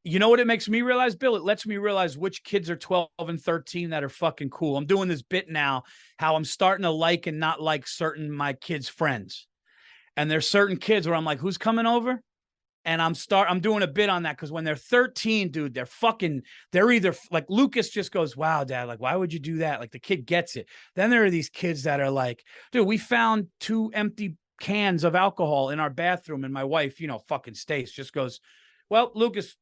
You know what it makes me realize, Bill? It lets me realize which kids are 12 and 13 that are fucking cool. I'm doing this bit now, how I'm starting to like and not like certain my kids' friends. And there's certain kids where I'm like, who's coming over? And I'm doing a bit on that because when they're 13, dude, they're either like Lucas just goes, wow, dad, like, why would you do that? Like the kid gets it. Then there are these kids that are like, dude, we found 2 empty cans of alcohol in our bathroom. And my wife, fucking Stace just goes, well, Lucas,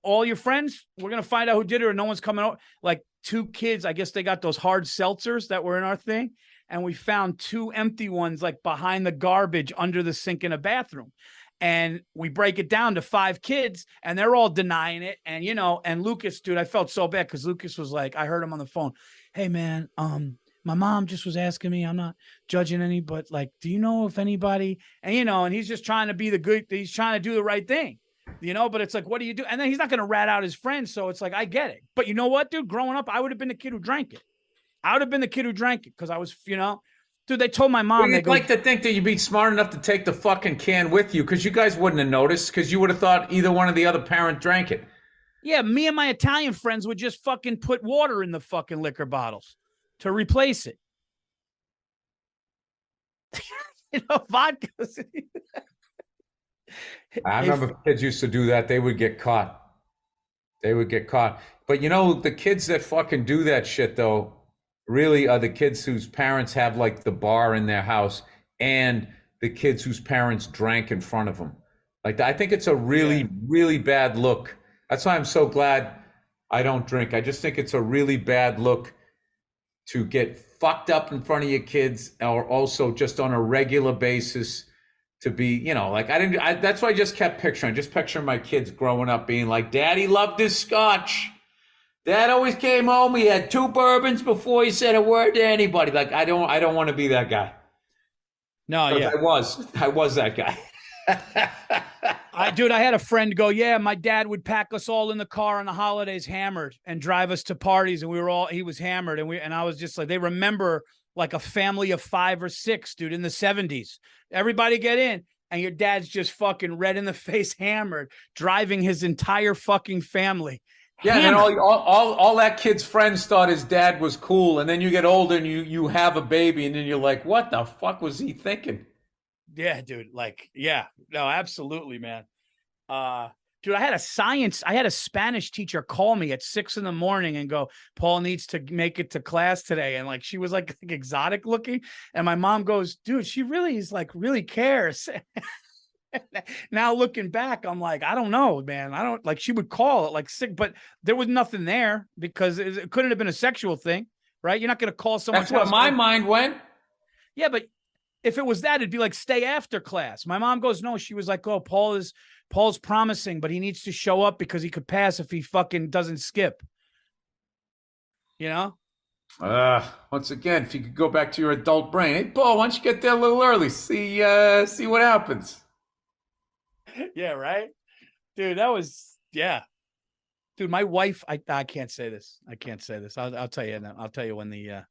all your friends, we're going to find out who did it or no one's coming out. Like 2 kids, I guess they got those hard seltzers that were in our thing. And we found 2 empty ones like behind the garbage under the sink in a bathroom. And we break it down to 5 kids and they're all denying it. And, and Lucas, dude, I felt so bad because Lucas was like, I heard him on the phone. Hey, man, my mom just was asking me, I'm not judging any, but like, do you know if anybody, and, and he's just trying to be he's trying to do the right thing, but it's like, what do you do? And then he's not going to rat out his friends. So it's like, I get it. But you know what, dude, growing up, I would have been the kid who drank it. I would have been the kid who drank it because I was, dude, they told my mom. Well, you'd like to think that you'd be smart enough to take the fucking can with you because you guys wouldn't have noticed because you would have thought either one of the other parent drank it. Yeah, me and my Italian friends would just fucking put water in the fucking liquor bottles to replace it. Vodka. I remember kids used to do that. They would get caught. But the kids that fucking do that shit, though, really are the kids whose parents have like the bar in their house and the kids whose parents drank in front of them. Like, I think it's a really, really bad look. That's why I'm so glad I don't drink. I just think it's a really bad look to get fucked up in front of your kids or also just on a regular basis to be, that's why I just kept picturing. Just picturing my kids growing up being like, Daddy loved his scotch. Dad always came home. He had 2 bourbons before he said a word to anybody. Like, I don't want to be that guy. No, yeah. I was that guy. I had a friend go, yeah, my dad would pack us all in the car on the holidays hammered and drive us to parties. And he was hammered. And I was just like, they remember like a family of 5 or 6, dude, in the 70s. Everybody get in. And your dad's just fucking red in the face, hammered, driving his entire fucking family. Yeah, and then all that kid's friends thought his dad was cool, and then you get older and you have a baby, and then you're like, what the fuck was he thinking? Yeah, dude. Like, yeah, no, absolutely, man. Dude, I had a Spanish teacher call me at 6 a.m. and go, Paul needs to make it to class today. And like, she was like exotic looking. And my mom goes, dude, she really is like, really cares. Now looking back, I'm like, I don't know, man. I don't like, she would call it like sick, but there was nothing there because it couldn't have been a sexual thing, right? You're not going to call someone. That's what my mind went. Yeah. But if it was that, it'd be like, stay after class. My mom goes, no, she was like, oh, Paul's promising, but he needs to show up because he could pass if he fucking doesn't skip. Once again, if you could go back to your adult brain, hey, Paul, why don't you get there a little early? See what happens. Yeah, right, dude. That was dude. My wife, I can't say this. I'll tell you. I'll tell you when the.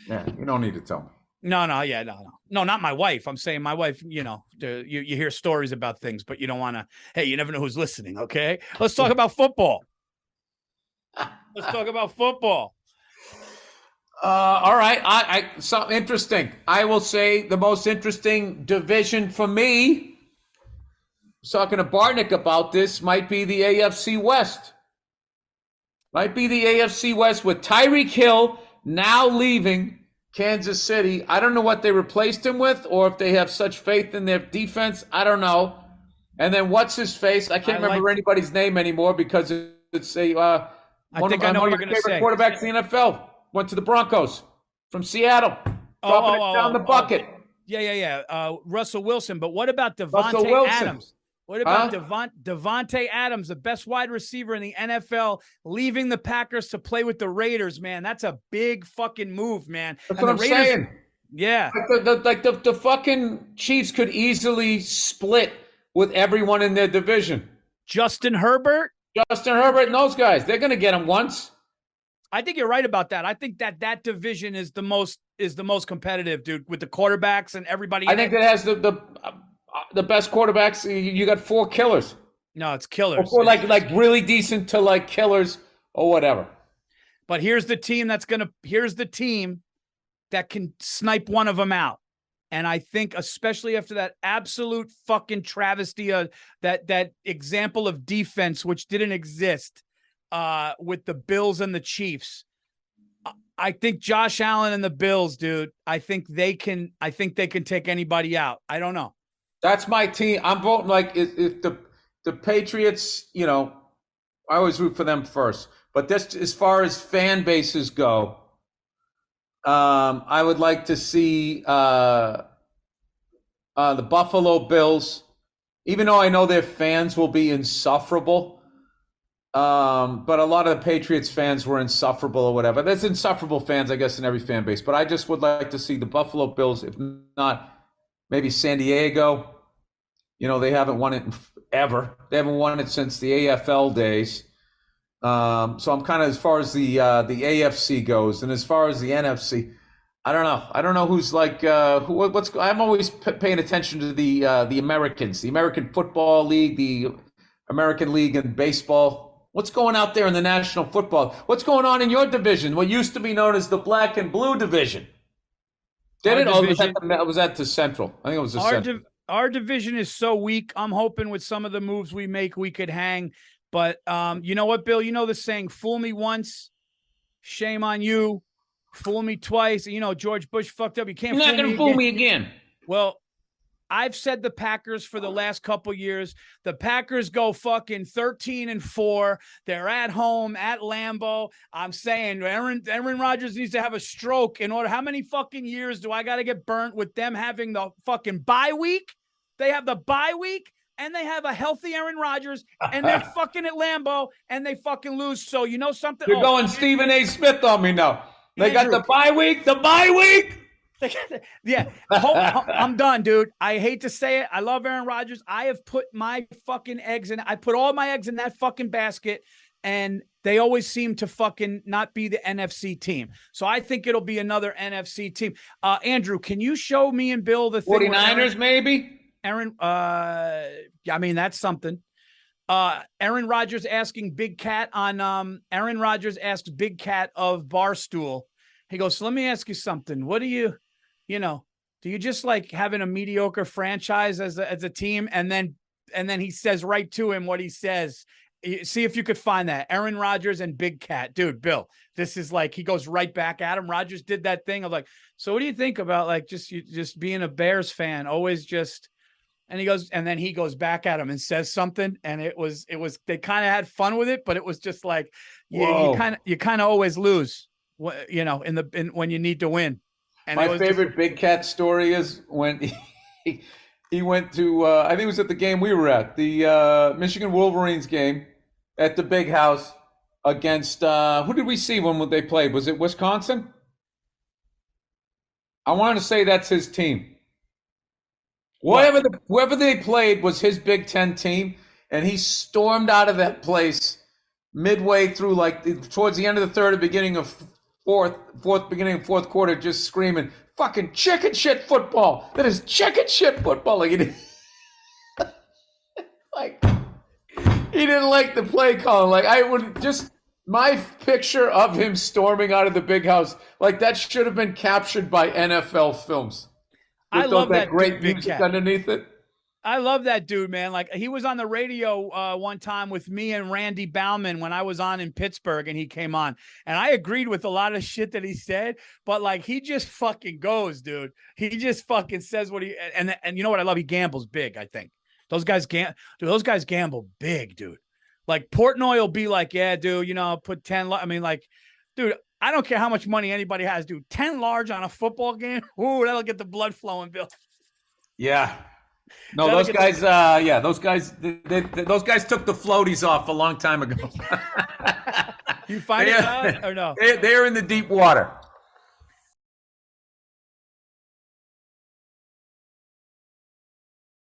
Yeah, you don't need to tell me. No, not my wife. I'm saying my wife. You hear stories about things, but you don't want to. Hey, you never know who's listening. Okay, let's talk about football. All right. Something interesting. I will say the most interesting division for me. I was talking to Barnick about this. Might be the AFC West. With Tyreek Hill now leaving Kansas City. I don't know what they replaced him with or if they have such faith in their defense. I don't know. And then what's his face? I can't remember anybody's name anymore because it's a I think I know what you're going to say. Quarterbacks in the NFL went to the Broncos from Seattle. Dropping it down the bucket. Yeah. Russell Wilson. But what about Devontae Adams? What about Devontae Adams, the best wide receiver in the NFL, leaving the Packers to play with the Raiders, man? That's a big fucking move, man. That's what I'm saying. Yeah. Like the fucking Chiefs could easily split with everyone in their division. Justin Herbert and those guys, they're going to get him once. I think you're right about that. I think that division is the most competitive, dude, with the quarterbacks and everybody. I think it has the best quarterbacks. You got 4 killers. No, it's killers. Or like really decent to like killers or whatever. But here's the team that can snipe one of them out. And I think, especially after that absolute fucking travesty of that example of defense, which didn't exist with the Bills and the Chiefs, I think Josh Allen and the Bills, dude, I think they can take anybody out. I don't know. That's my team. I'm voting like if the Patriots, you know, I always root for them first. But this, as far as fan bases go, I would like to see the Buffalo Bills, even though I know their fans will be insufferable. But a lot of the Patriots fans were insufferable or whatever. There's insufferable fans, I guess, in every fan base. But I just would like to see the Buffalo Bills, if not maybe San Diego. You know, they haven't won it ever. They haven't won it since the AFL days. So I'm kind of, as far as the AFC goes, and as far as the NFC, I don't know. I don't know who's like what's. I'm always paying attention to the Americans, the American Football League, the American League in baseball. What's going out there in the National Football? What's going on in your division? What used to be known as the Black and Blue Division. Did it? Or was that the Central? I think it was the Central. Our division is so weak. I'm hoping with some of the moves we make, we could hang. But you know what, Bill? You know the saying, fool me once, shame on you. Fool me twice. You know, George Bush fucked up. You're not going to fool me again. Well, I've said the Packers for the last couple years. The Packers go fucking 13-4. They're at home at Lambeau. I'm saying Aaron Rodgers needs to have a stroke in order. How many fucking years do I got to get burnt with them having the fucking bye week? They have the bye week. And they have a healthy Aaron Rodgers, and they're fucking at Lambeau, and they fucking lose. So you know something? You're going Stephen A. Smith on me now. They got the bye week. The bye week. Yeah, I'm done, dude. I hate to say it. I love Aaron Rodgers. I have put my fucking eggs in. I put all my eggs in that fucking basket, and they always seem to fucking not be the NFC team. So I think it'll be another NFC team. Andrew, can you show me and Bill the thing? 49ers, maybe? Aaron, I mean, that's something. Aaron Rodgers asking Big Cat on Aaron Rodgers asked Big Cat of Barstool. He goes, so let me ask you something. What do you just like having a mediocre franchise as a team? And then he says right to him what he says. See if you could find that. Aaron Rodgers and Big Cat. Dude, Bill, this is like, he goes right back at him. Rodgers did that thing of like, so what do you think about like just being a Bears fan? Always just. And then he goes back at him and says something. And it was, they kind of had fun with it, but it was just like, yeah, you kind of always lose, you know, when you need to win. And my favorite Big Cat story is when he went to, I think it was at the game we were at, the Michigan Wolverines game at the Big House against, who did we see when they played? Was it Wisconsin? I want to say that's his team. Whoever they played was his Big Ten team, and he stormed out of that place midway through, like towards the end of the third, beginning of fourth quarter, just screaming, "Fucking chicken shit football! That is chicken shit football!" Like he didn't like the play calling. Like I would just my picture of him storming out of the Big House, like that should have been captured by NFL films. I love that great music underneath it. I love that dude, man. Like he was on the radio one time with me and Randy Bauman when I was on in Pittsburgh, and he came on, and I agreed with a lot of shit that he said, but like he just fucking goes, dude. He just fucking says what he and you know what I love? He gambles big. I think those guys gamble big, dude. Like Portnoy will be like, yeah, dude, you know, put 10. I mean, like, dude. I don't care how much money anybody has, dude. 10 large on a football game. Ooh, that'll get the blood flowing, Bill. Yeah. No, those guys, those guys took the floaties off a long time ago. You find it out or no? They're in the deep water.